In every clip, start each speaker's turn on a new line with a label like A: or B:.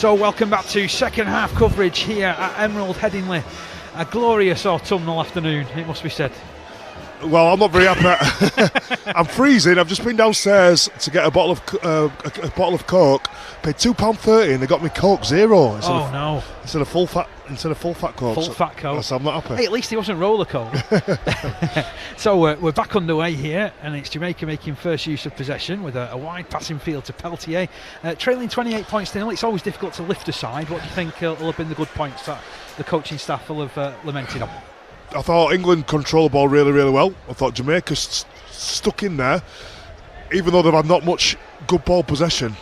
A: So welcome back to second half coverage here at Emerald Headingley. A glorious autumnal afternoon, it must be said.
B: Well, I'm not very happy. I'm freezing. I've just been downstairs to get a bottle of Coke. Paid £2.30 and they got me Coke Zero instead of full fat Coke.
A: Full fat Coke.
B: So I'm not happy.
A: Hey, at least he wasn't roller Coke. So we're back underway here, and it's Jamaica making first use of possession with a wide passing field to Peltier, trailing 28 points to 0. It's always difficult to lift a side. What do you think will have been the good points that the coaching staff will have lamented on?
B: I thought England controlled the ball really, really well. I thought Jamaica stuck in there, even though they've had not much good ball possession.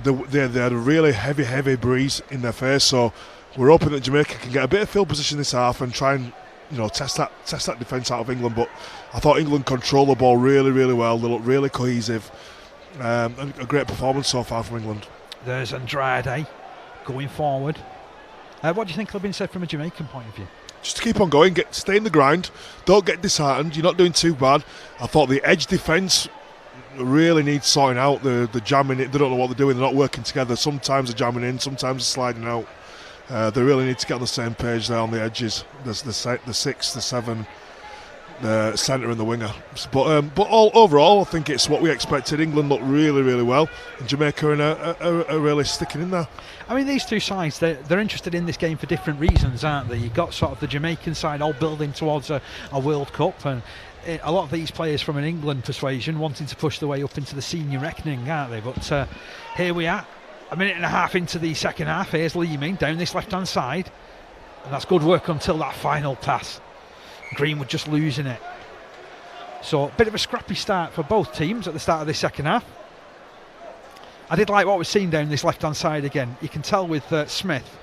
B: They had a really heavy breeze in their face. So we're hoping that Jamaica can get a bit of field position this half and try and test that defence out of England. But I thought England controlled the ball really, really well. They looked really cohesive. And a great performance so far from England.
A: There's Andrade going forward. What do you think will have been said from a Jamaican point of view?
B: Just to keep on going, stay in the grind, don't get disheartened. You're not doing too bad. I thought the edge defence really needs sorting out. The jamming, they don't know what they're doing. They're not working together. Sometimes they're jamming in, sometimes they're sliding out. They really need to get on the same page there on the edges. The 6, the 7, the centre and the winger. But overall, I think it's what we expected. England looked really, really well, and Jamaica are really sticking in there.
A: I mean, these two sides, they're interested in this game for different reasons, aren't they? You've got sort of the Jamaican side all building towards a World Cup, and a lot of these players from an England persuasion wanting to push their way up into the senior reckoning, aren't they? But here we are, a minute and a half into the second half. Here's Leeming down this left-hand side, and that's good work until that final pass. Greenwood just losing it. So a bit of a scrappy start for both teams at the start of this second half. I did like what we're seeing down this left-hand side again. You can tell with Smith,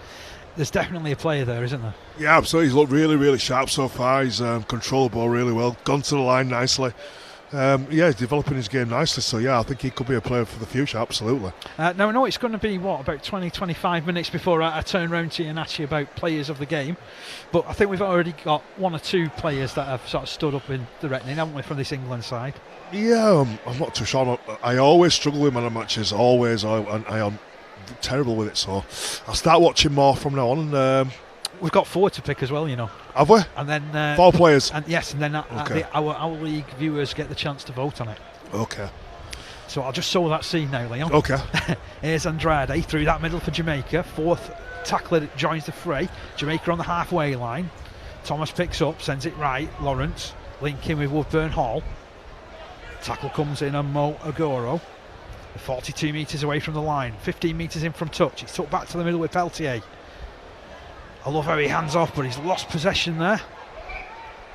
A: there's definitely a player there, isn't there? Yeah,
B: absolutely. He's looked really, really sharp so far. He's controlled the ball really well, gone to the line nicely. He's developing his game nicely. So, I think he could be a player for the future, absolutely.
A: Now, I know it's going to be, about 20-25 minutes before I turn round to you and ask you about players of the game. But I think we've already got one or two players that have sort of stood up in the reckoning, haven't we, from this England side?
B: Yeah, I'm not too sure. I always struggle with man of matches, always. I am terrible with it, so I'll start watching more from now on.
A: We've got 4 to pick as well,
B: Have we?
A: And then
B: 4 players.
A: And yes, and then our league viewers get the chance to vote on it.
B: Okay.
A: So I'll just sow that scene now, Leon.
B: Okay.
A: Here's Andrade through that middle for Jamaica. 4th tackler joins the fray. Jamaica on the halfway line. Thomas picks up, sends it right. Lawrence linking with Woodburn Hall. Tackle comes in on Mo Agoro. 42 metres away from the line. 15 metres in from touch. It's tucked back to the middle with Peltier. I love how he hands off, but he's lost possession there.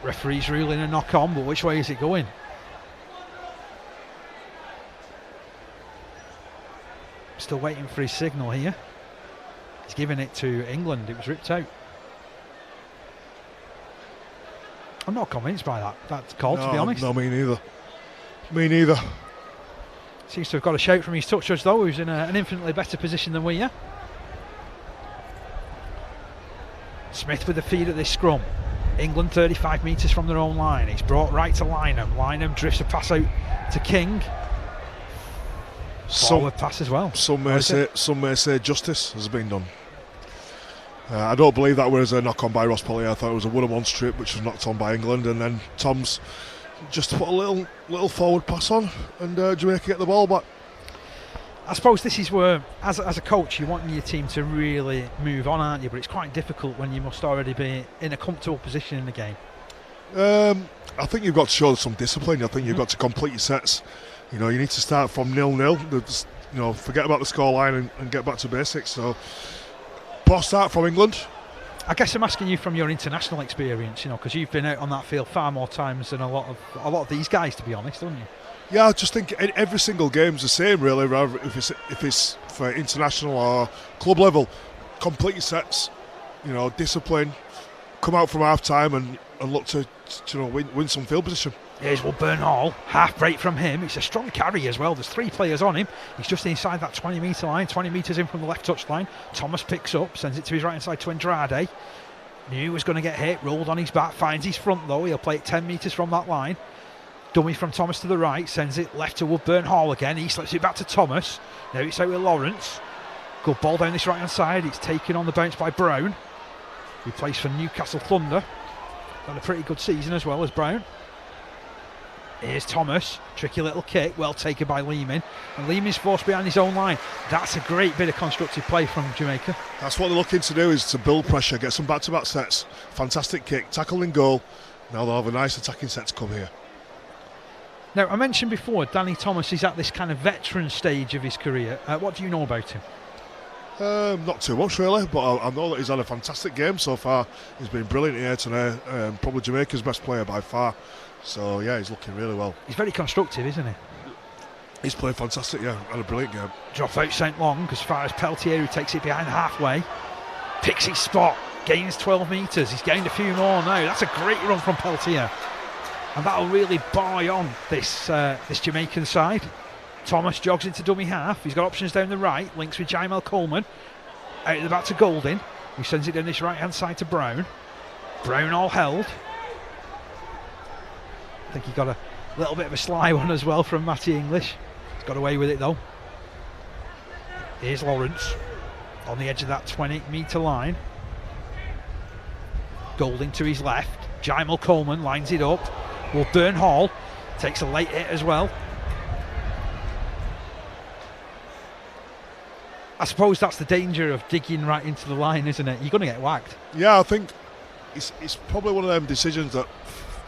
A: Referee's ruling a knock on, but which way is it going? Still waiting for his signal here. He's giving it to England. It was ripped out. I'm not convinced by that call, to be honest.
B: No, me neither.
A: Seems to have got a shout from his touch judge, though, who's in an infinitely better position than we are. Smith with the feed at this scrum. England 35 metres from their own line. It's brought right to Lynham. Lynham drifts a pass out to King. Forward pass as well.
B: Some may say justice has been done. I don't believe that was a knock on by Ross Pellier. I thought it was a 1-on-1 strip which was knocked on by England, and then Tom's just put a little forward pass on, and Jamaica get the ball back.
A: I suppose this is where, as a coach, you want your team to really move on, aren't you? But it's quite difficult when you must already be in a comfortable position in the game.
B: I think you've got to show some discipline. I think you've got to complete your sets. You need to start from 0-0. Forget about the scoreline and get back to basics. So, poor start from England.
A: I guess I'm asking you from your international experience, because you've been out on that field far more times than a lot of these guys, to be honest, haven't you?
B: Yeah, I just think every single game's the same, really. Rather if it's for international or club level, complete your sets. Discipline. Come out from half time and look to win some field position.
A: Here's Woodburn Hall, half break from him. It's a strong carry as well. There's 3 players on him. He's just inside that 20 metre line, 20 metres in from the left touch line. Thomas picks up, sends it to his right hand side to Andrade. Knew he was going to get hit, rolled on his back, finds his front though. He'll play it 10 metres from that line. Dummy from Thomas to the right, sends it left to Woodburn Hall again. He slips it back to Thomas. Now it's out with Lawrence. Good ball down this right hand side. It's taken on the bounce by Brown, who plays for Newcastle Thunder. Got a pretty good season as well as Brown. Here's Thomas, tricky little kick, well taken by Lehman, and Lehman's forced behind his own line. That's a great bit of constructive play from Jamaica.
B: That's what they're looking to do, is to build pressure, get some back-to-back sets. Fantastic kick, tackle in goal. Now they'll have a nice attacking set to come here.
A: Now, I mentioned before, Danny Thomas is at this kind of veteran stage of his career. What do you know about him?
B: Not too much really, but I know that he's had a fantastic game so far. He's been brilliant here today, probably Jamaica's best player by far. So yeah, he's looking really well.
A: He's very constructive, isn't he?
B: He's played fantastic, yeah, had a brilliant game.
A: Drop out sent long as far as Peltier, who takes it behind halfway. Picks his spot, gains 12 metres, he's gained a few more now. That's a great run from Peltier. And that'll really buy on this Jamaican side. Thomas jogs into dummy half, he's got options down the right, links with Jaimel Coleman. Out the back to Golding, who sends it down this right hand side to Brown. Brown all held. I think he got a little bit of a sly one as well from Matty English. He's got away with it though. Here's Lawrence on the edge of that 20-metre line. Golding to his left. Jaimel Coleman lines it up. Woodburn Hall takes a late hit as well. I suppose that's the danger of digging right into the line, isn't it? You're going to get whacked.
B: Yeah, I think it's probably one of them decisions that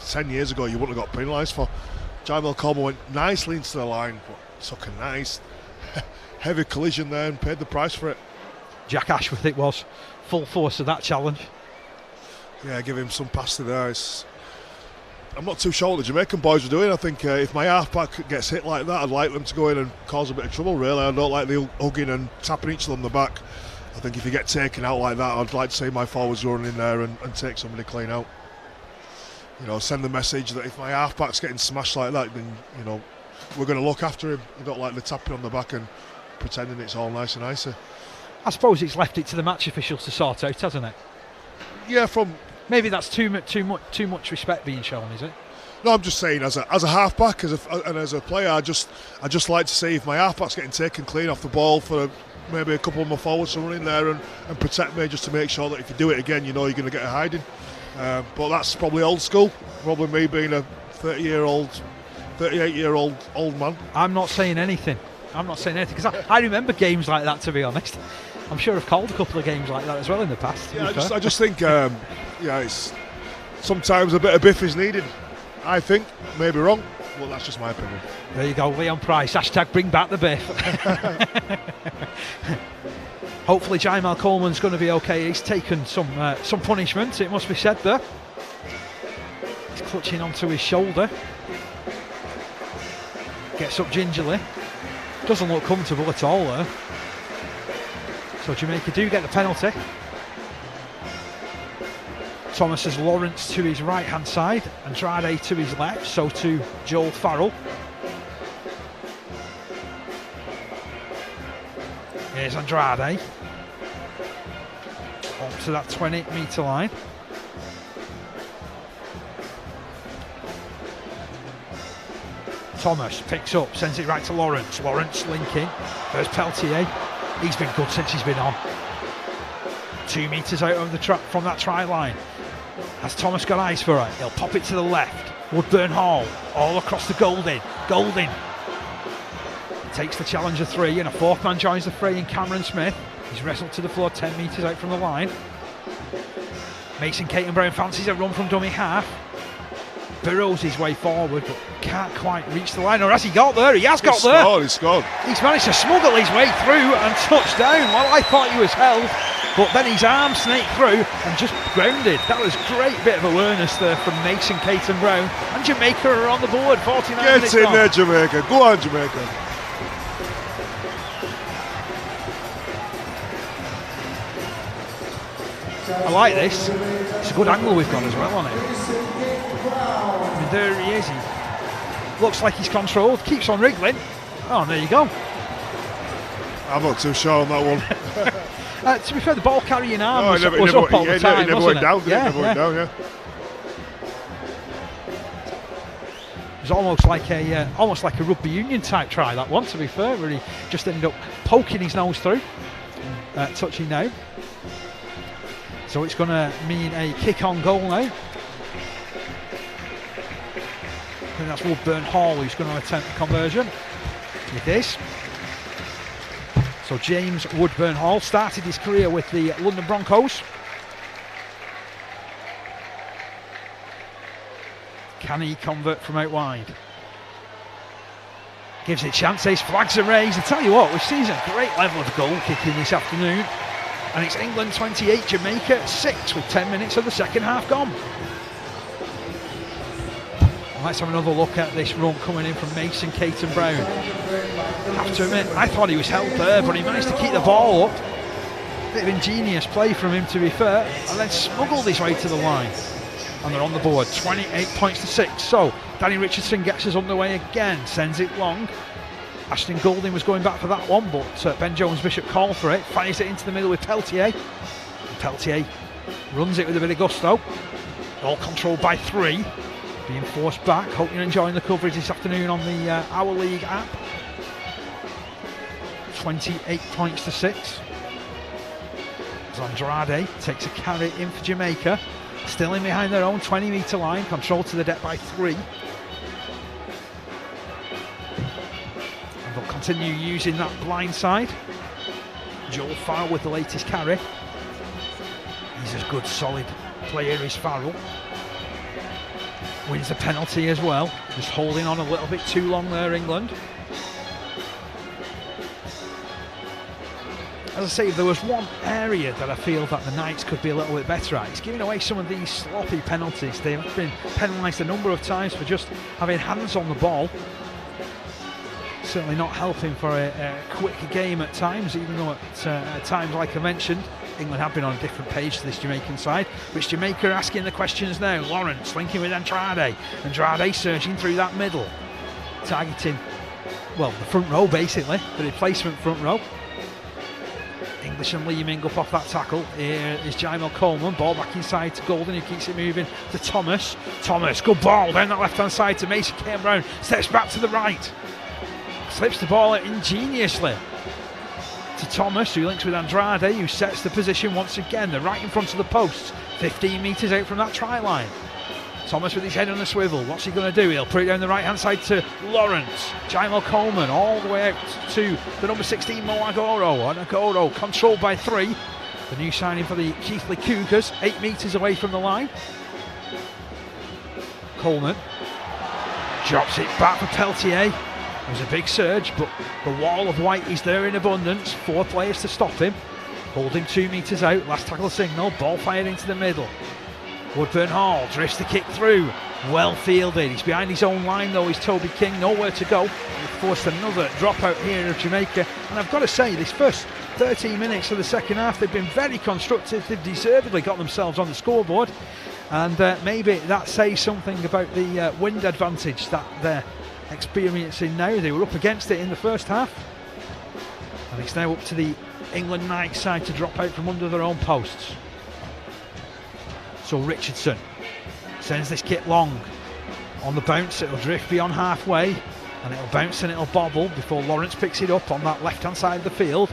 B: 10 years ago you wouldn't have got penalised for. Jaimel Coleman went nicely into the line, but took a nice heavy collision there and paid the price for it.
A: Jack Ashworth it was, full force of that challenge.
B: Yeah, give him some pass to there. I'm not too sure what the Jamaican boys are doing. I think if my halfback gets hit like that, I'd like them to go in and cause a bit of trouble, really. I don't like the hugging and tapping each other on the back. I think if you get taken out like that, I'd like to see my forwards run in there and take somebody clean out. You know, send the message that if my halfback's getting smashed like that, then, you know, we're going to look after him. You don't like the tapping on the back and pretending it's all nice and icy.
A: I suppose it's left it to the match officials to sort out, hasn't it?
B: Yeah,
A: maybe that's too much respect being shown, is it?
B: No, I'm just saying, as a halfback, and as a player, I just like to see if my halfback's getting taken clean off the ball for maybe a couple of my forwards to run in there and protect me, just to make sure that if you do it again, you know you're going to get a hiding. But that's probably old school. Probably me being a 38-year-old old man.
A: I'm not saying anything because I remember games like that, to be honest. I'm sure I've called a couple of games like that as well in the past.
B: Yeah, I just think, it's sometimes a bit of biff is needed. I think, maybe wrong, but that's just my opinion.
A: There you go, Leon Price. # bring back the biff. Hopefully Jaimel Coleman's going to be okay. He's taken some punishment, it must be said there. He's clutching onto his shoulder. Gets up gingerly. Doesn't look comfortable at all there. So Jamaica do get the penalty. Thomas has Lawrence to his right hand side, Andrade to his left, so to Joel Farrell. Here's Andrade. Up to that 20-metre line. Thomas picks up, sends it right to Lawrence. Lawrence linking. There's Peltier. He's been good since he's been on. 2 metres out of the from that try line. Has Thomas got eyes for it? He'll pop it to the left. Woodburn Hall all across to Golding. Golding takes the challenge of 3, and a 4th man joins the fray in Cameron Smith. He's wrestled to the floor 10 metres out from the line. Mason Caton Brown fancies a run from dummy half. Burrows his way forward, but can't quite reach the line. Or has he got there? He has got there.
B: He's scored.
A: He's managed to smuggle his way through and touch down. Well, I thought he was held, but then his arm snaked through and just grounded. That was a great bit of awareness there from Mason Caton Brown. And Jamaica are on the board, 49 minutes
B: Get in
A: on.
B: there, Jamaica. Go on, Jamaica.
A: I like this. It's a good angle we've got as well on it. I mean, there he is. He looks like he's controlled. Keeps on wriggling. Oh, and there you go.
B: I'm not too sure on that one.
A: To be fair, the ball carrying arm was
B: never
A: up all the time,
B: he never went down, did he? Never went down, yeah.
A: It was almost like a rugby union type try, that one, to be fair, where he just ended up poking his nose through. touching now. So it's going to mean a kick on goal now. I think that's Woodburn Hall who's going to attempt the conversion. It is. So James Woodburn Hall started his career with the London Broncos. Can he convert from out wide? Gives it chances, flags are raised. I tell you what, we've seen a great level of goal kicking this afternoon. And it's England 28, Jamaica 6 with 10 minutes of the second half gone. Let's have another look at this run coming in from Mason Caton Brown. I have to admit, I thought he was held there, but he managed to keep the ball up. Bit of ingenious play from him, to be fair, and then smuggled his way to the line. And they're on the board, 28 points to 6. So Danny Richardson gets us underway again, sends it long. Ashton Goulding was going back for that one, but Ben Jones-Bishop called for it, fires it into the middle with Peltier. And Peltier runs it with a bit of gusto. All controlled by 3, being forced back. Hope you're enjoying the coverage this afternoon on the Our League app. 28 points to 6. Andrade takes a carry in for Jamaica. Still in behind their own 20-metre line, controlled to the deck by 3. And they'll continue using that blind side. Joel Farrell with the latest carry. He's a good, solid player, is Farrell. Wins the penalty as well. Just holding on a little bit too long there, England. As I say, if there was one area that I feel that the Knights could be a little bit better at, it's giving away some of these sloppy penalties. They've been penalised a number of times for just having hands on the ball. Certainly not helping for a quick game at times, even though at times, like I mentioned, England have been on a different page to this Jamaican side, which Jamaica are asking the questions now. Lawrence linking with Andrade. Andrade surging through that middle, targeting, well, the front row basically, the replacement front row. English and Leeming up off that tackle. Here is Jaimel Coleman, ball back inside to Golden, who keeps it moving to Thomas. Thomas, good ball down that left hand side to Mason Caton Brown, steps back to the right, slips the ball out ingeniously to Thomas, who links with Andrade, who sets the position once again. They're right in front of the posts, 15 metres out from that try line. Thomas with his head on the swivel. What's he going to do? He'll put it down the right hand side to Lawrence. Jaimel Coleman all the way out to the number 16 Mo Agoro. And Agoro controlled by 3. The new signing for the Keighley Cougars, 8 metres away from the line. Coleman drops it back for Peltier. It was a big surge, but the wall of white is there in abundance. 4 players to stop him. Hold him 2 metres out. Last tackle signal. Ball fired into the middle. Woodburn Hall drifts the kick through. Well fielded. He's behind his own line though. He's Toby King. Nowhere to go. They've forced another dropout here of Jamaica. And I've got to say, this first 13 minutes of the second half, they've been very constructive. They've deservedly got themselves on the scoreboard. And maybe that says something about the wind advantage that they're experiencing now. They were up against it in the first half. And it's now up to the England Knights side to drop out from under their own posts. So Richardson sends this kick long. On the bounce, it'll drift beyond halfway, and it'll bounce and it'll bobble before Lawrence picks it up on that left-hand side of the field.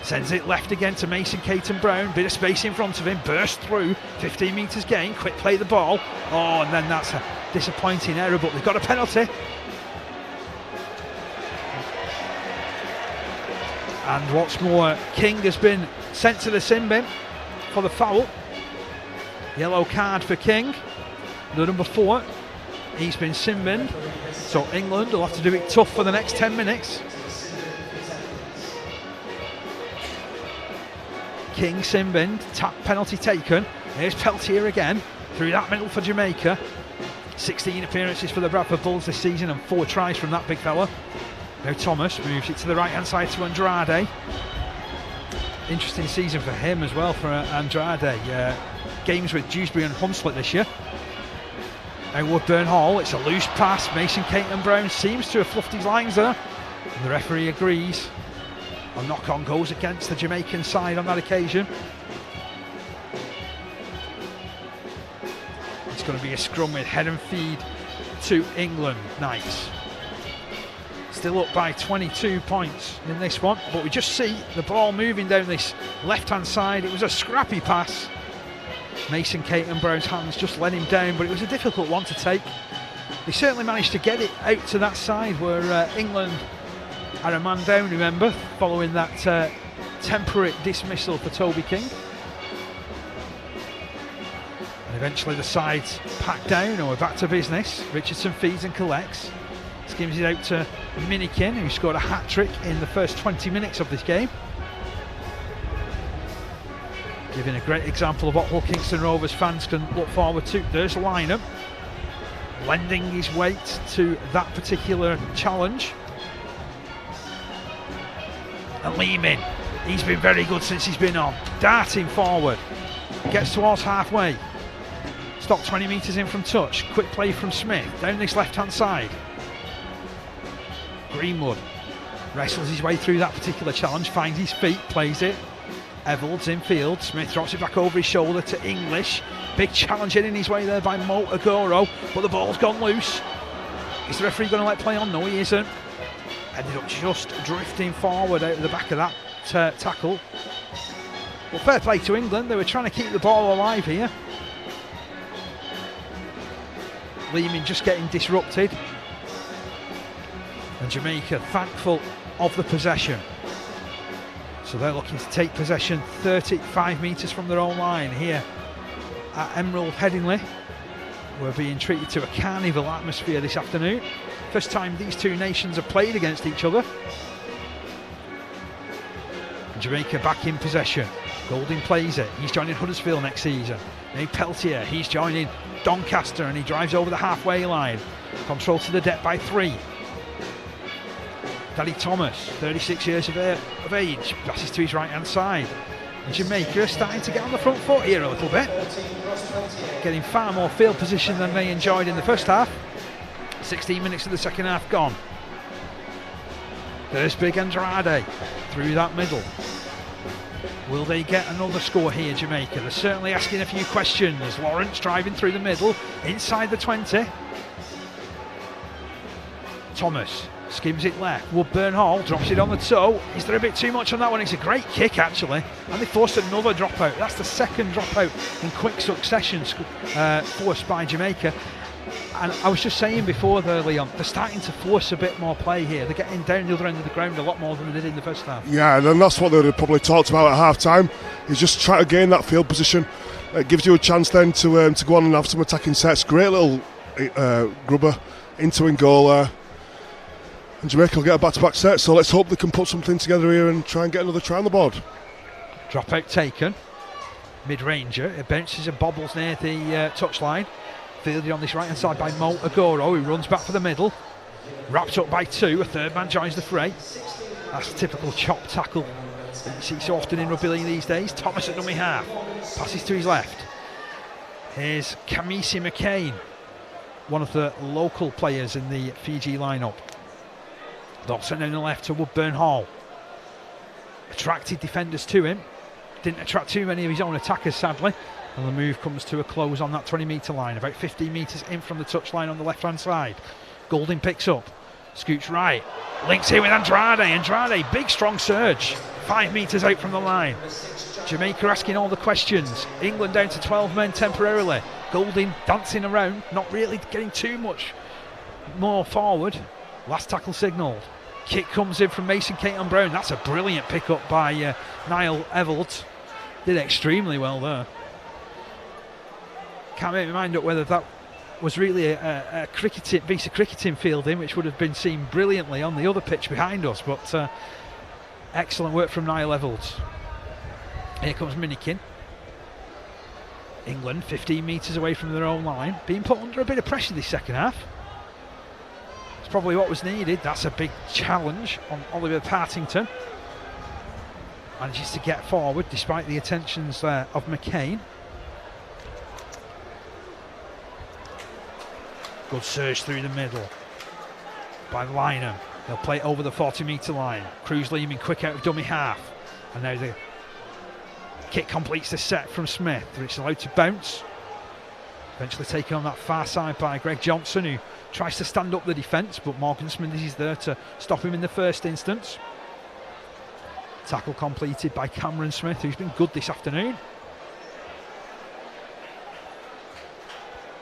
A: Sends it left again to Mason Caton Brown. Bit of space in front of him, burst through, 15 metres gain, quick play the ball. Oh, and then that's a disappointing error, but they've got a penalty. And what's more, King has been sent to the sin bin for the foul. Yellow card for King, the number 4. He's been sin-binned. So England will have to do it tough for the next 10 minutes. King sin-binned, tap penalty taken. Here's Peltier again, through that middle for Jamaica. 16 appearances for the Bradford Bulls this season and 4 tries from that big fella. Now Thomas moves it to the right-hand side to Andrade. Interesting season for him as well, for Andrade. Games with Dewsbury and Hunslet this year. Now Woodburn Hall, it's a loose pass. Mason Caton Brown seems to have fluffed his lines there. And the referee agrees. A knock-on goes against the Jamaican side on that occasion. It's going to be a scrum with head and feed to England Knights. Still still up by 22 points in this one, but we just see the ball moving down this left-hand side. It was a scrappy pass. Mason Caton Brown's hands just let him down, but it was a difficult one to take. They certainly managed to get it out to that side where England are a man down, remember, following that temporary dismissal for Toby King. And eventually the sides pack down and we're back to business. Richardson feeds and collects. Skims it out to Minikin, who scored a hat-trick in the first 20 minutes of this game. Giving a great example of what Hull Kingston Rovers fans can look forward to. There's Lynham, lending his weight to that particular challenge. And Lehman, he's been very good since he's been on. Darting forward, gets towards halfway. Stopped 20 metres in from touch. Quick play from Smith down this left-hand side. Greenwood wrestles his way through that particular challenge, finds his feet, plays it. Evalds in field. Smith drops it back over his shoulder to English. Big challenge in his way there by Mo Agoro, but the ball's gone loose. Is the referee going to let play on? No, he isn't. Ended up just drifting forward out of the back of that tackle. Well, fair play to England. They were trying to keep the ball alive here. Lehman just getting disrupted. And Jamaica thankful of the possession. So they're looking to take possession 35 metres from their own line here at Emerald Headingley. We're being treated to a carnival atmosphere this afternoon. First time these two nations have played against each other. And Jamaica back in possession. Golding plays it. He's joining Huddersfield next season. Nate Peltier, he's joining Doncaster and he drives over the halfway line. Control to the deck by 3. Daddy Thomas, 36 years of age, passes to his right hand side. And Jamaica are starting to get on the front foot here a little bit. Getting far more field position than they enjoyed in the first half. 16 minutes of the second half gone. There's Big Andrade through that middle. Will they get another score here, Jamaica? They're certainly asking a few questions. Lawrence driving through the middle, inside the 20. Thomas skims it left. Woodburn Hall drops it on the toe. Is there a bit too much on that one? It's a great kick, actually. And they forced another dropout. That's the second dropout in quick succession forced by Jamaica. And I was just saying before there, Leon, they're starting to force a bit more play here. They're getting down the other end of the ground a lot more than they did in the first half. Yeah,
B: and then that's what they probably talked about at half-time. Is just try to gain that field position. It gives you a chance then to go on and have some attacking sets. Great little grubber into in goal there. And Jamaica will get a back-to-back set, so let's hope they can put something together here and try and get another try on the board.
A: Dropout taken. Mid-ranger. It bounces and bobbles near the touchline. Fielded on this right-hand side by Mo Agoro, who runs back for the middle. Wrapped up by 2. A third man joins the fray. That's the typical chop tackle that you see so often in rugby league these days. Thomas at dummy half. Passes to his left. Here's Kamisi McCain, one of the local players in the Fiji lineup. Dotson down the left to Woodburn Hall. Attracted defenders to him. Didn't attract too many of his own attackers, sadly. And the move comes to a close on that 20-metre line, about 15 metres in from the touchline on the left-hand side. Golding picks up, scoots right, links in with Andrade. Andrade, big strong surge, 5 metres out from the line. Jamaica asking all the questions. England down to 12 men temporarily. Golding dancing around, not really getting too much more forward. Last tackle signalled. Kick comes in from Mason Caton Brown. That's a brilliant pick-up by Niall Evalds. Did extremely well there. Can't make my mind up whether that was really a piece of cricketing fielding, which would have been seen brilliantly on the other pitch behind us, but excellent work from Niall Evalds. Here comes Minikin. England 15 metres away from their own line, being put under a bit of pressure this second half. It's probably what was needed. That's a big challenge on Oliver Partington. Manages to get forward despite the attentions of McCain. Good surge through the middle by Lynham. They'll play it over the 40-metre line. Cruz Lehman quick out of dummy half. And now the kick completes the set from Smith, which is allowed to bounce. Eventually taken on that far side by Greg Johnson, who tries to stand up the defence, but Morgan Smithies is there to stop him in the first instance. Tackle completed by Cameron Smith, who's been good this afternoon.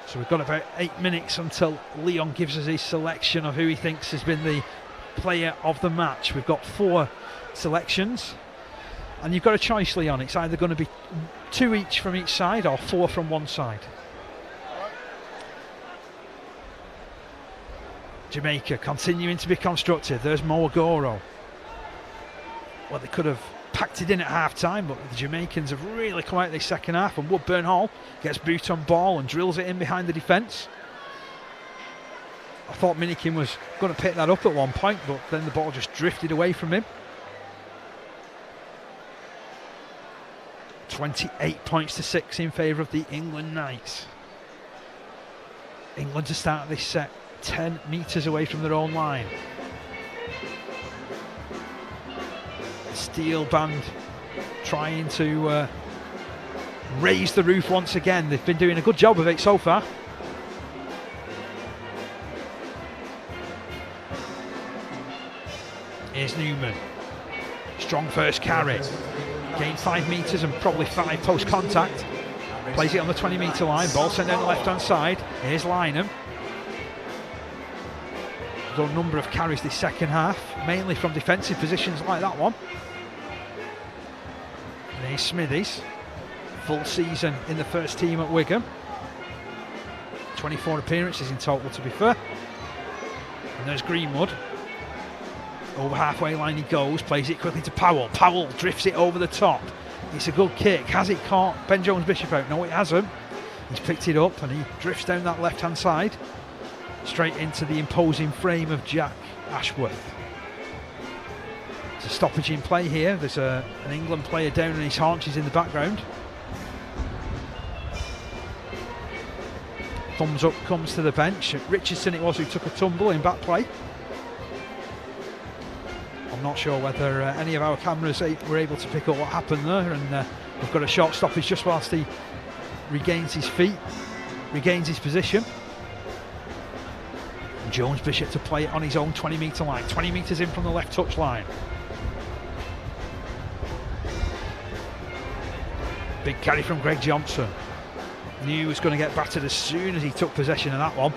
A: So we've got about 8 minutes until Leon gives us his selection of who he thinks has been the player of the match. We've got 4 selections, and you've got a choice, Leon. It's either going to be 2 each from each side or 4 from one side. Jamaica continuing to be constructive. There's Mo Agoro. Well, they could have packed it in at half time, but the Jamaicans have really come out this second half, and Woodburn Hall gets boot on ball and drills it in behind the defence. I thought Minikin was going to pick that up at one point, but then the ball just drifted away from him. 28 points to 6 in favour of the England Knights. England to start this set 10 metres away from their own line. Steel band trying to raise the roof once again. They've been doing a good job of it so far. Here's Newman. Strong first carry. Gained 5 metres and probably 5 post contact. Plays it on the 20 metre line. Ball sent down the left hand side. Here's Lynham. Done a number of carries this second half, mainly from defensive positions like that one. And here's Smithies. Full season in the first team at Wigan. 24 appearances in total, to be fair. And there's Greenwood. Over halfway line he goes, plays it quickly to Powell. Powell drifts it over the top. It's a good kick. Has it caught Ben Jones-Bishop out? No, it hasn't. He's picked it up and he drifts down that left-hand side, straight into the imposing frame of Jack Ashworth. It's a stoppage in play here. There's an England player down on his haunches in the background. Thumbs up comes to the bench. Richardson it was who took a tumble in back play. I'm not sure whether any of our cameras were able to pick up what happened there, and we've got a short stoppage just whilst he regains his feet, regains his position. And Jones-Bishop to play it on his own 20 metre line, 20 metres in from the left touch line. Big carry from Greg Johnson. Knew he was going to get battered as soon as he took possession of that one.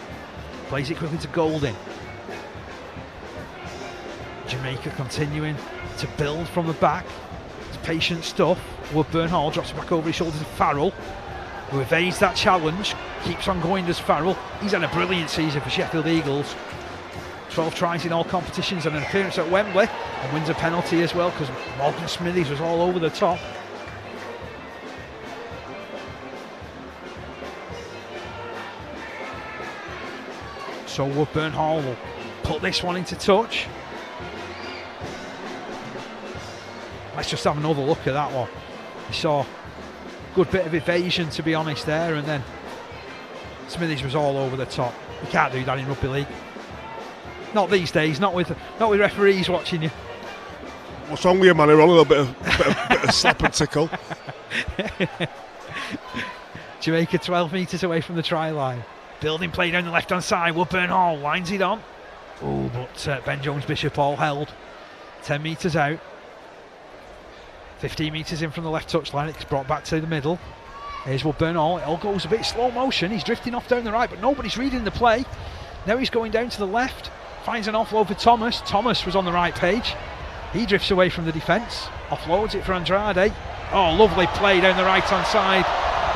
A: Plays it quickly to Golding. Jamaica continuing to build from the back. It's patient stuff. Woodburn Hall drops it back over his shoulder to Farrell, who evades that challenge. Keeps on going, does Farrell. He's had a brilliant season for Sheffield Eagles. 12 tries in all competitions and an appearance at Wembley, and wins a penalty as well because Morgan Smithies was all over the top. So Woodburn Hall will put this one into touch. Let's just have another look at that one. We saw a good bit of evasion, to be honest, there, and then Smithies was all over the top. You can't do that in rugby league. Not these days, not with referees watching you.
B: What's wrong with you, man? You're on a little bit of slap and tickle.
A: Jamaica 12 metres away from the try line. Building play down the left-hand side. Woodburn Hall lines it on. Oh, but Ben Jones-Bishop all held. 10 metres out. 15 metres in from the left touch line. It's brought back to the middle. Here's Woodburn Hall. It all goes a bit slow motion. He's drifting off down the right, but nobody's reading the play. Now he's going down to the left. Finds an offload for Thomas. Thomas was on the right page. He drifts away from the defence. Offloads it for Andrade. Oh, lovely play down the right-hand side.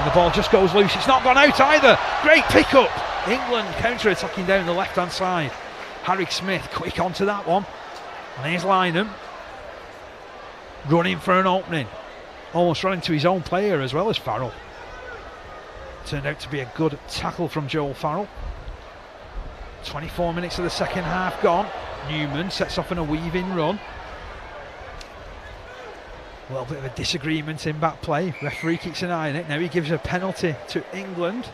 A: And the ball just goes loose. It's not gone out either. Great pick-up. England counter-attacking down the left-hand side. Harry Smith quick onto that one. And here's Lynham. Running for an opening. Almost running to his own player as well as Farrell. Turned out to be a good tackle from Joel Farrell. 24 minutes of the second half gone. Newman sets off on a weaving run. A little bit of a disagreement in back play. Referee keeps an eye on it. Now he gives a penalty to England.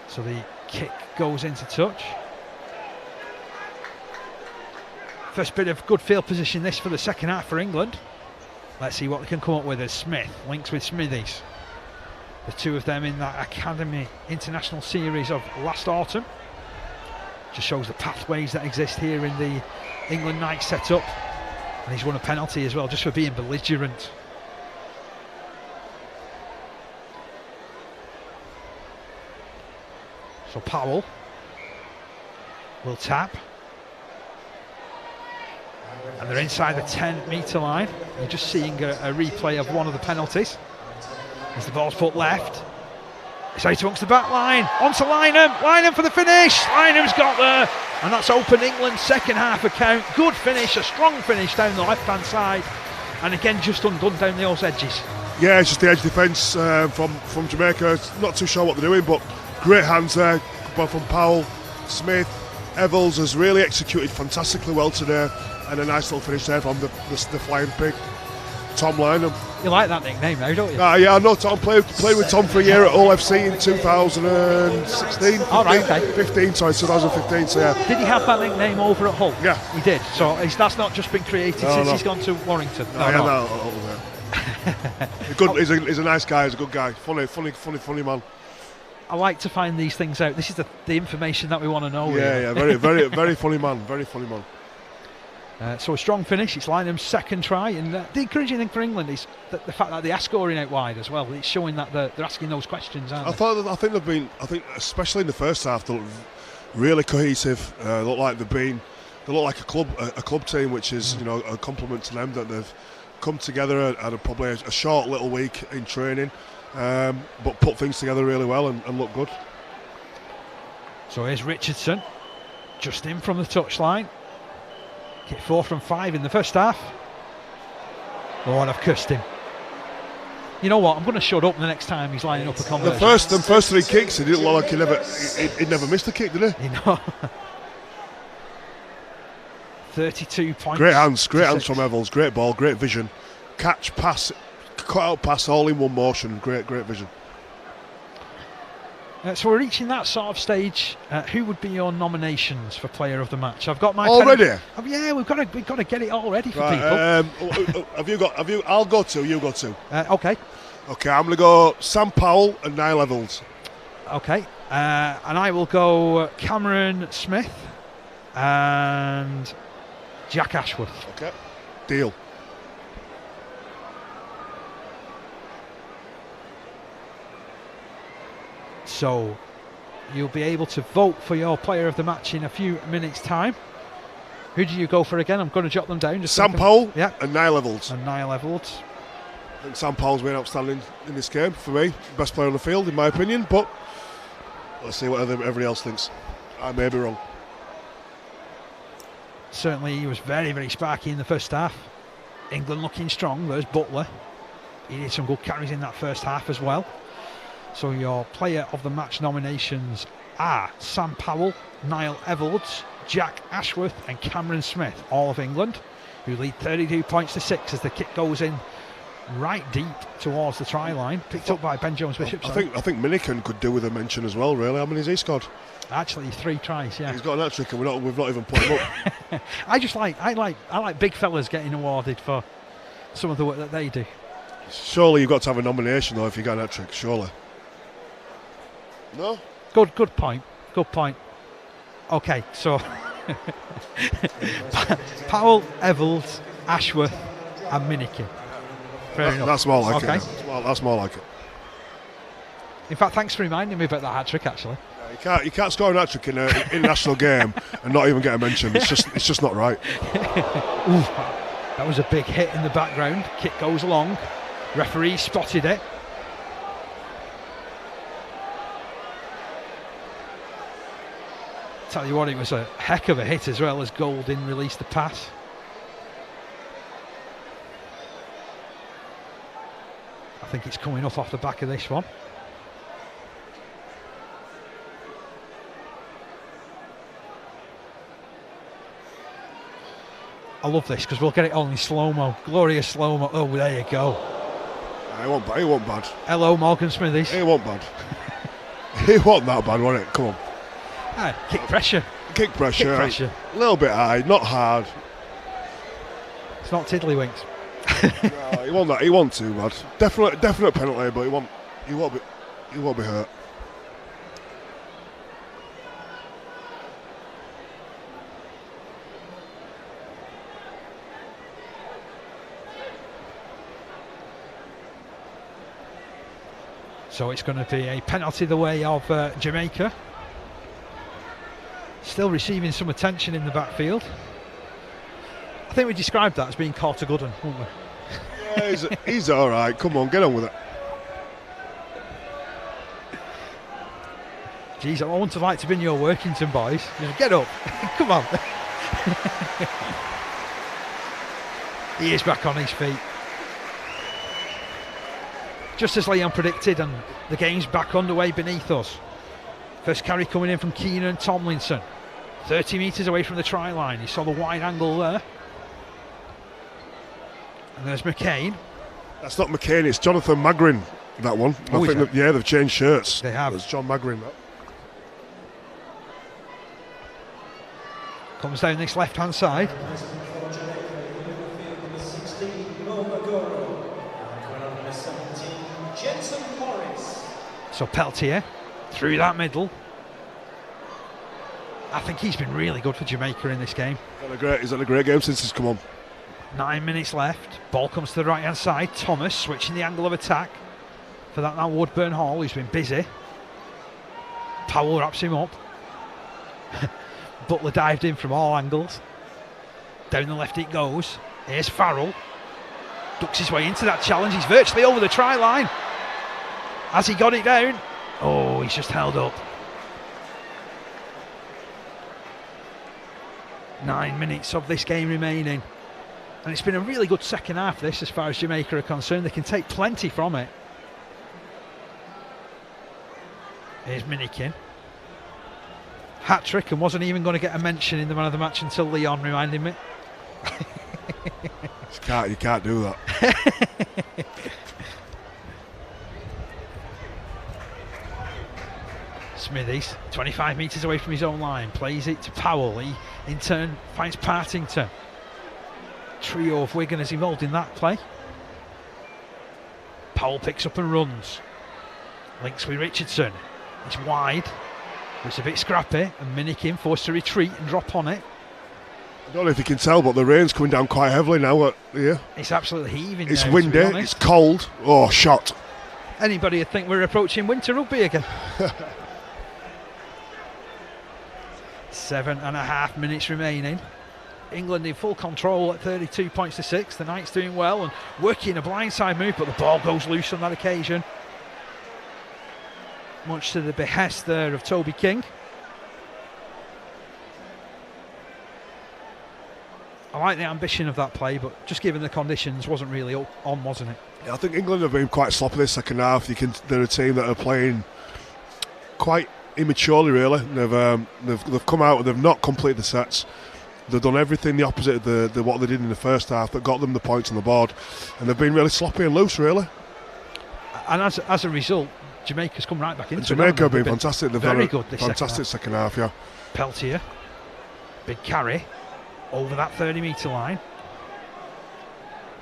A: So the kick goes into touch. First bit of good field position this for the second half for England. Let's see what they can come up with as Smith links with Smithies. The two of them in that Academy International Series of last autumn. Just shows the pathways that exist here in the England night setup. And he's won a penalty as well, just for being belligerent. So Powell will tap. And they're inside the 10-metre line. You're just seeing a replay of one of the penalties. As the ball's put left. It's out amongst the back line. Onto Lynham. Lynham for the finish. Lynham's got there. And that's opened England's second half account. Good finish, a strong finish down the left-hand side. And again, just undone down those edges.
B: Yeah, it's just the edge defence from Jamaica. Not too sure what they're doing, but great hands there, both from Powell, Smith. Evels has really executed fantastically well today, and a nice little finish there from the flying pig, Tom Lynham.
A: You like that nickname now, don't you?
B: Yeah, I know Tom. Played with Tom for a year at Hull FC in 2016.
A: All right, okay.
B: 2015, so yeah.
A: Did he have that nickname over at Hull?
B: Yeah.
A: He did. So that's not just been created since he's gone to Warrington.
B: He's a nice guy, he's a good guy. Funny man.
A: I like to find these things out. This is the information that we want to know.
B: Yeah, very funny man. Very funny man.
A: So a strong finish. It's Lynham's second try, and the encouraging thing for England is the fact that they are scoring out wide as well. It's showing that they're asking those questions, aren't they?
B: I think especially in the first half, they look really cohesive. They look like they look like a club team, which is a compliment to them that they've come together and had probably a short little week in training. But put things together really well and look good.
A: So here's Richardson, just in from the touchline. Kick 4 from 5 in the first half. Oh, and I've cursed him. You know what? I'm going to shut up the next time he's lining up a conversion.
B: The first 3 kicks, he didn't look like he never missed a kick, did he?
A: You know. 32 points.
B: Great hands from Evels. Great ball, great vision. Catch, pass, cut out pass, all in one motion. Great vision.
A: So we're reaching that sort of stage. Who would be your nominations for Player of the Match? I've got my
B: already.
A: Yeah, we've got to get it all ready for
B: people. Have you? I'll go 2. You go 2.
A: Okay.
B: Okay, I'm going to go Sam Powell and Niall Evels.
A: Okay, and I will go Cameron Smith and Jack Ashworth.
B: Okay, deal.
A: So you'll be able to vote for your Player of the Match in a few minutes' time. Who do you go for again? I'm going to jot them down.
B: Sam Powell and Niall Evels. I think Sam Powell's been outstanding in this game for me. Best player on the field, in my opinion. But let's see what everybody else thinks. I may be wrong.
A: Certainly he was very, very sparky in the first half. England looking strong. There's Butler. He did some good carries in that first half as well. So your Player of the Match nominations are Sam Powell, Niall Evels, Jack Ashworth and Cameron Smith, all of England, who lead 32 points to 6 as the kick goes in right deep towards the try line, picked up by Ben Jones-Bishop.
B: I think Minikin could do with a mention as well, really. How many has he scored?
A: Actually 3 tries, yeah.
B: He's got an hat-trick and we've not even put him up.
A: I like big fellas getting awarded for some of the work that they do.
B: Surely you've got to have a nomination though if you got an hat-trick, surely. No?
A: Good point. Okay, so Powell, Evels, Ashworth and Minikin. Fair enough.
B: That's more like
A: it.
B: That's more like it.
A: In fact, thanks for reminding me about that hat-trick actually.
B: You can't score an hat-trick in an international game and not even get a mention. It's just not right.
A: Ooh, that was a big hit in the background. Kick goes along. Referee spotted it. Tell you what, it was a heck of a hit as well as Golding released the pass. I think it's coming up off the back of this one. I love this because we'll get it all in slow-mo. Glorious slow-mo. Oh, there you go.
B: It wasn't bad.
A: Hello, Morgan Smithies.
B: It wasn't bad. It wasn't that bad, was it? Come on.
A: Kick pressure.
B: Kick pressure. A little bit high, not hard.
A: It's not tiddlywinks.
B: No, he won't that. He won't too bad. Definite penalty, but he won't be hurt.
A: So it's going to be a penalty the way of Jamaica. Still receiving some attention in the backfield. I think we described that as being caught a good one, wouldn't we?
B: Yeah, he's all right. Come on, get on with it.
A: Geez, I wouldn't have liked to be in your Workington, boys. Get up. Come on. He is back on his feet. Just as Leon predicted, and the game's back underway beneath us. First carry coming in from Keenan Tomlinson. 30 metres away from the try line. You saw the wide angle there. And there's McCain.
B: That's not McCain, it's Jonathan Magrin, that one.
A: Oh,
B: I think they've changed shirts.
A: They have.
B: It's John Magrin. That.
A: Comes down this left-hand side. So Peltier through that middle. I think he's been really good for Jamaica in this game.
B: He's had a great game since he's come on.
A: 9 minutes left. Ball comes to the right hand side. Thomas switching the angle of attack for that now Woodburn Hall, who's been busy. Powell wraps him up. Butler dived in from all angles. Down the left it goes. Here's Farrell. Ducks his way into that challenge. He's virtually over the try line. Has he got it down? Oh, he's just held up. 9 minutes of this game remaining. And it's been a really good second half, this, as far as Jamaica are concerned. They can take plenty from it. Here's Minikin. Hat-trick, and wasn't even going to get a mention in the man of the match until Leon reminded me.
B: You can't do that.
A: Smithies, 25 metres away from his own line, plays it to Powell. He, in turn, finds Partington. Trio of Wigan involved in that play. Powell picks up and runs. Links with Richardson. It's wide. It's a bit scrappy, and Minikin forced to retreat and drop on it.
B: I don't know if you can tell, but the rain's coming down quite heavily now here.
A: It's absolutely heaving.
B: It's
A: now,
B: windy, it's cold. Oh, shot.
A: Anybody would think we're approaching winter rugby again. 7.5 minutes remaining. England in full control at 32 points to 6. The Knights doing well and working a blindside move, but the ball goes loose on that occasion. Much to the behest there of Toby King. I like the ambition of that play, but just given the conditions, wasn't really on, wasn't it?
B: Yeah, I think England have been quite sloppy this second half. They're a team that are playing quite immaturely, really. They've come out and they've not completed the sets. They've done everything the opposite of what they did in the first half that got them the points on the board, and they've been really sloppy and loose, really.
A: And as a result, Jamaica's come right back into it.
B: Jamaica have been fantastic. They've
A: very
B: had
A: good this
B: fantastic second half, yeah.
A: Peltier, big carry over that 30-metre line.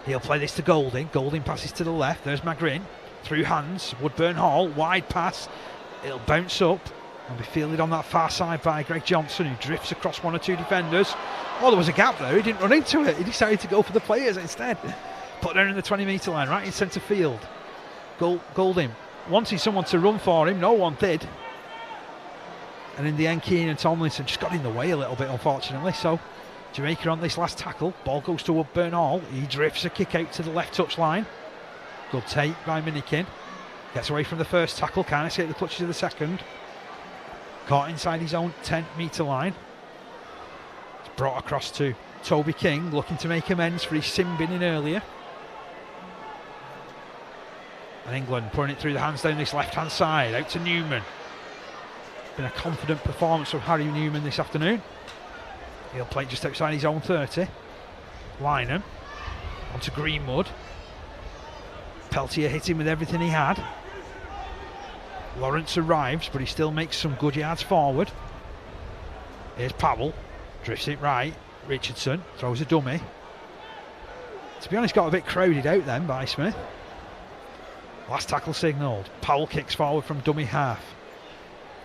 A: He'll play this to Golding. Golding passes to the left. There's Magrin through hands. Woodburn Hall, wide pass. It'll bounce up and be fielded on that far side by Greg Johnson, who drifts across one or two defenders. Oh, there was a gap there. He didn't run into it. He decided to go for the players instead. Put down in the 20-metre line, right in centre field. Golding wanting someone to run for him. No one did. And in the end, Keenan Tomlinson just got in the way a little bit, unfortunately. So Jamaica on this last tackle. Ball goes to Woodburn Hall. He drifts a kick out to the left touch line. Good take by Minikin. Gets away from the first tackle. Can't escape the clutches of the second. Caught inside his own 10-metre line. It's brought across to Toby King, looking to make amends for his sin bin in earlier. And England putting it through the hands down this left-hand side. Out to Newman. Been a confident performance from Harry Newman this afternoon. He'll play just outside his own 30. Lynham onto Greenwood. Peltier hit him with everything he had. Lawrence arrives, but he still makes some good yards forward. Here's Powell, drifts it right. Richardson throws a dummy. To be honest, got a bit crowded out then by Smith. Last tackle signalled. Powell kicks forward from dummy half.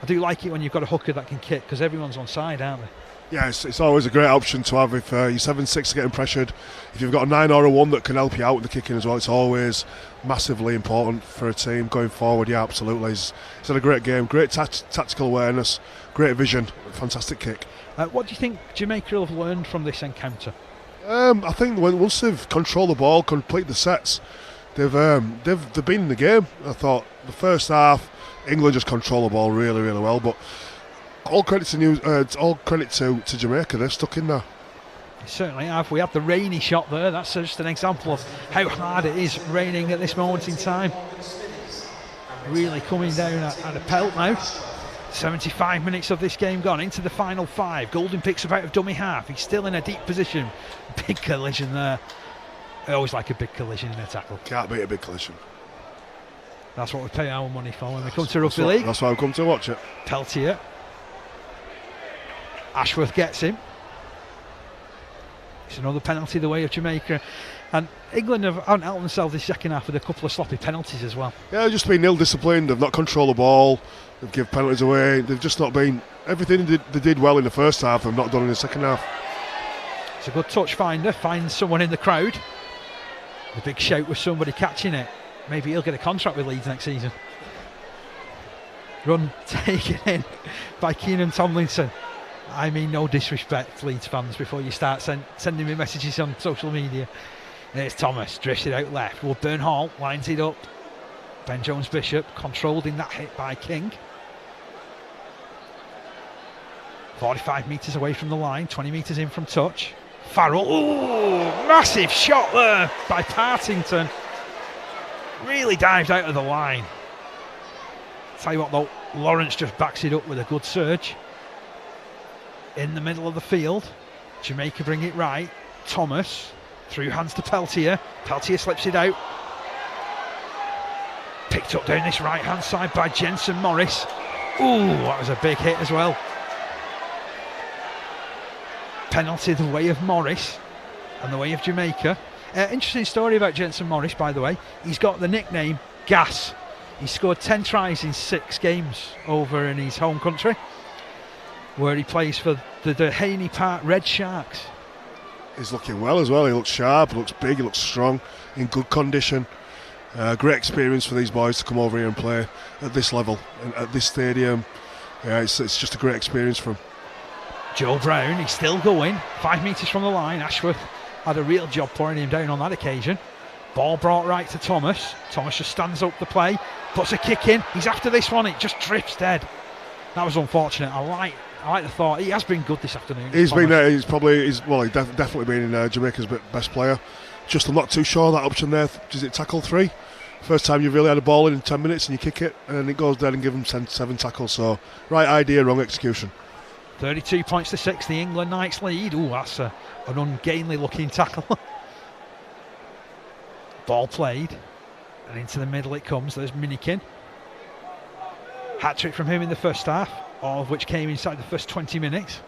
A: I do like it when you've got a hooker that can kick because everyone's on side, aren't they?
B: Yeah, it's always a great option to have if your 7-6 are getting pressured. If you've got a 9 or a 1 that can help you out with the kicking as well, it's always massively important for a team going forward. Yeah, absolutely. He's had a great game, great tactical awareness, great vision, fantastic kick.
A: What do you think Jamaica have learned from this encounter?
B: I think once they've controlled the ball, complete the sets, they've been in the game. I thought the first half, England just control the ball really, really well, but all credit to Jamaica. They're stuck in there.
A: They certainly have. We had the rainy shot there. That's just an example of how hard it is raining at this moment in time. Really coming down at a pelt now. 75 minutes of this game gone into the final 5. Golden picks up out of dummy half. He's still in a deep position. Big collision there. I always like a big collision in a tackle.
B: Can't beat a big collision.
A: That's what we pay our money for when we come to rugby league.
B: That's why we come to watch it.
A: Peltier. Ashworth gets him. It's another penalty the way of Jamaica. And England haven't helped themselves this second half with a couple of sloppy penalties as well.
B: Yeah, they've just been ill-disciplined. They've not controlled the ball. They've given penalties away. They've just not been... Everything they did well in the first half, they've not done in the second half.
A: It's a good touch finder. Finds someone in the crowd. The big shout was somebody catching it. Maybe he'll get a contract with Leeds next season. Run taken in by Keenan Tomlinson. I mean, no disrespect, Leeds fans, before you start sending me messages on social media. There's Thomas, drifted out left. Woodburn Hall lines it up. Ben Jones-Bishop controlled in that hit by King. 45 metres away from the line, 20 metres in from touch. Farrell, ooh, massive shot there by Partington. Really dived out of the line. Tell you what though, Lawrence just backs it up with a good surge. In the middle of the field, Jamaica bring it right. Thomas, through hands to Peltier. Peltier slips it out. Picked up down this right hand side by Jensen Morris. Ooh, that was a big hit as well. Penalty the way of Morris and the way of Jamaica. Interesting story about Jensen Morris, by the way. He's got the nickname Gas. He scored 10 tries in 6 games over in his home country, where he plays for the Dehaney Park Red Sharks.
B: He's looking well as well. He looks sharp, he looks big, he looks strong, in good condition. Great experience for these boys to come over here and play at this level and at this stadium. Yeah, it's just a great experience for him.
A: Joe Brown, he's still going. 5 metres from the line. Ashworth had a real job pouring him down on that occasion. Ball brought right to Thomas. Thomas just stands up the play, puts a kick in. He's after this one. It just drifts dead. That was unfortunate. I like the thought. He has been good this afternoon.
B: He's been there. He's definitely been in Jamaica's best player. Just I'm not too sure that option there. Is it tackle 3? First time you've really had a ball in 10 minutes and you kick it and it goes dead and give him 7 tackles. So right idea, wrong execution.
A: 32 points to 6. The England Knights lead. Ooh, that's an ungainly looking tackle. Ball played and into the middle it comes. There's Minikin. Hat-trick from him in the first half, all of which came inside the first 20 minutes.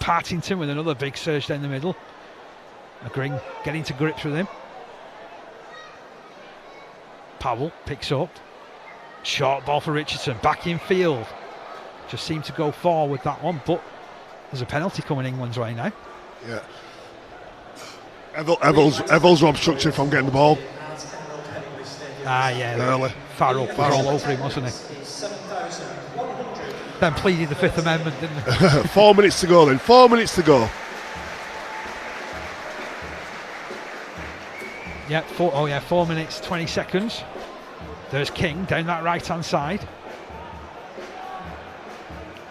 A: Partington with another big surge down the middle. Agring getting to grips with him. Powell picks up. Short ball for Richardson. Back in field. Just seemed to go forward that one, but there's a penalty coming England's way now.
B: Yeah. Evels were obstructed from getting the ball.
A: Ah, yeah.
B: Early.
A: Farrell all over him, wasn't he? Then pleaded the Fifth Amendment, didn't he?
B: 4 minutes to go then. 4 minutes to go.
A: Yeah, 4 minutes, 20 seconds. There's King down that right-hand side.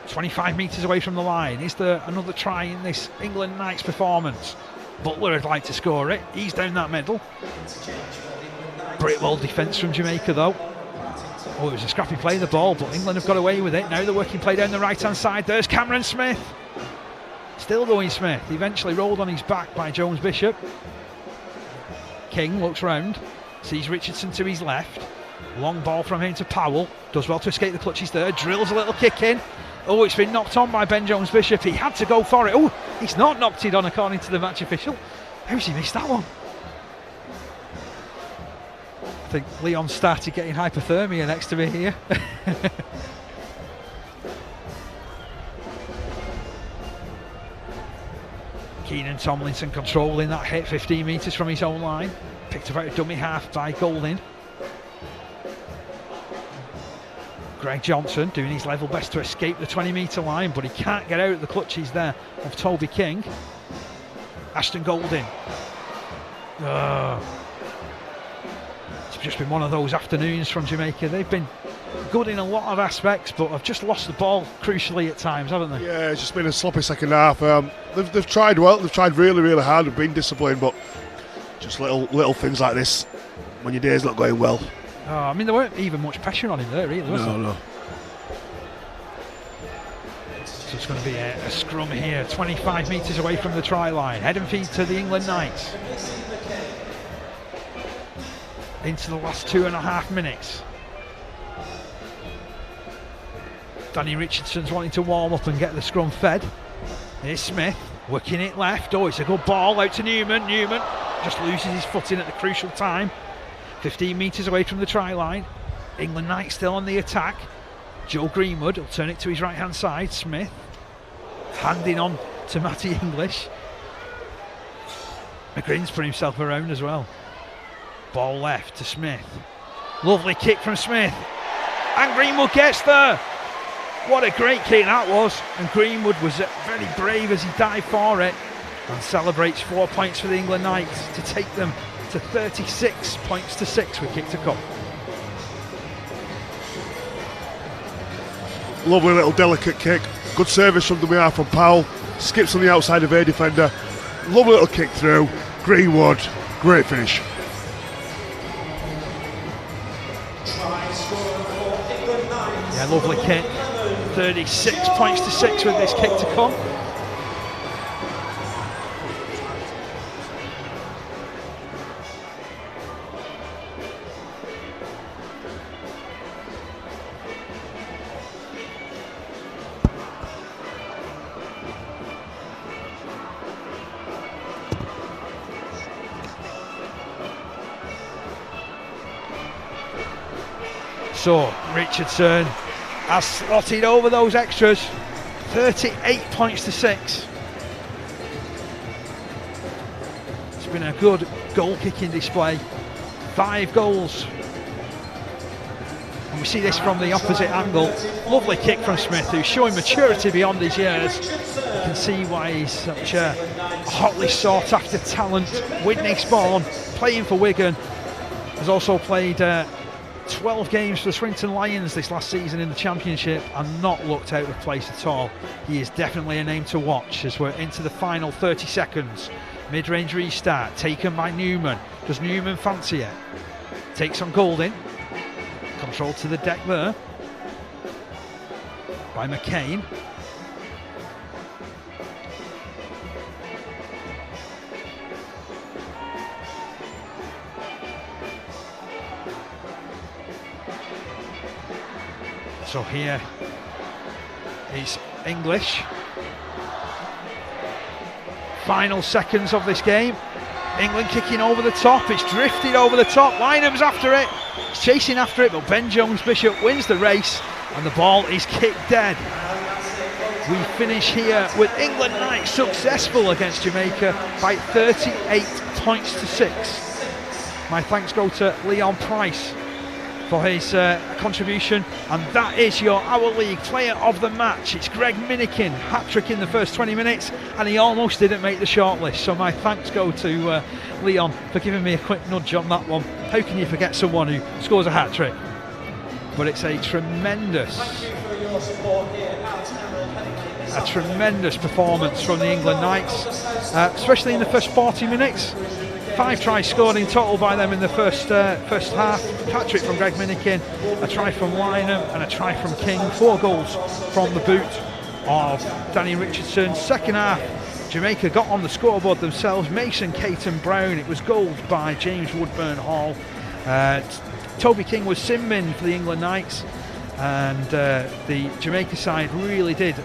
A: 25 metres away from the line. Is there another try in this England Knights performance? Butler would like to score it. He's down that middle. Pretty well defence from Jamaica though. Oh, it was a scrappy play, the ball, but England have got away with it. Now they're working play down the right-hand side. There's Cameron Smith. Still going Smith. Eventually rolled on his back by Jones-Bishop. King looks round. Sees Richardson to his left. Long ball from him to Powell. Does well to escape the clutches there. Drills a little kick in. Oh, it's been knocked on by Ben Jones-Bishop. He had to go for it. Oh, he's not knocked it on according to the match official. How's he missed that one? think Leon started getting hypothermia next to me here. Keenan Tomlinson controlling that hit 15 metres from his own line. Picked up out a dummy half by Golding. Greg Johnson doing his level best to escape the 20-metre line, but he can't get out of the clutches there of Toby King. Ashton Golding. It's just been one of those afternoons from Jamaica. They've been good in a lot of aspects, but have just lost the ball crucially at times, haven't they?
B: Yeah, it's just been a sloppy second half. They've tried well. They've tried really, really hard. They've been disciplined, but just little things like this when your day's not going well.
A: Oh, I mean, there weren't even much pressure on him there, really, was there?
B: No.
A: So it's going to be a scrum here, 25 metres away from the try line. Head and feed to the England Knights. Into the last 2.5 minutes. Danny Richardson's wanting to warm up and get the scrum fed. Here's Smith, working it left. Oh, it's a good ball out to Newman. Newman just loses his footing at the crucial time. 15 metres away from the try line. England Knights still on the attack. Joe Greenwood will turn it to his right hand side. Smith handing on to Matty English. McGrinn's put himself around as well. Ball left to Smith. Lovely kick from Smith. And Greenwood gets there. What a great kick that was. And Greenwood was very brave as he dived for it and celebrates 4 points for the England Knights to take them to 36 points to 6 with kick to come.
B: Lovely little delicate kick. Good service from the half from Powell. Skips on the outside of a defender. Lovely little kick through. Greenwood. Great finish.
A: Yeah, lovely kick. 36 points to 6 with this kick to come. So Richardson has slotted over those extras. 38 points to 6. It's been a good goal kicking display. 5 goals. And we see this from the opposite angle. Lovely kick from Smith, who's showing maturity beyond his years. You can see why he's such a hotly sought after talent. Widnes born, playing for Wigan. Has also played 12 games for the Swinton Lions this last season in the Championship and not looked out of place at all. He is definitely a name to watch as we're into the final 30 seconds. Mid-range restart taken by Newman. Does Newman fancy it? Takes on Golding. Control to the deck there by McCain. So here is English. Final seconds of this game. England kicking over the top. It's drifted over the top. Lynham's after it. He's chasing after it, but Ben Jones-Bishop wins the race and the ball is kicked dead. We finish here with England Knights successful against Jamaica by 38 points to 6. My thanks go to Leon Price for his contribution, and that is your Our League Player of the Match. It's Greg Minikin, hat-trick in the first 20 minutes, and he almost didn't make the shortlist, so my thanks go to Leon for giving me a quick nudge on that one. How can you forget someone who scores a hat-trick? But it's a tremendous performance from the England Knights, especially in the first 40 minutes. 5 tries scored in total by them in the first half. Hat-trick from Greg Minikin, a try from Lynham and a try from King. 4 goals from the boot of Danny Richardson. Second half, Jamaica got on the scoreboard themselves. Mason Caton Brown. It was goals by James Woodburn Hall. Toby King was sin-bin for the England Knights, and the Jamaica side really did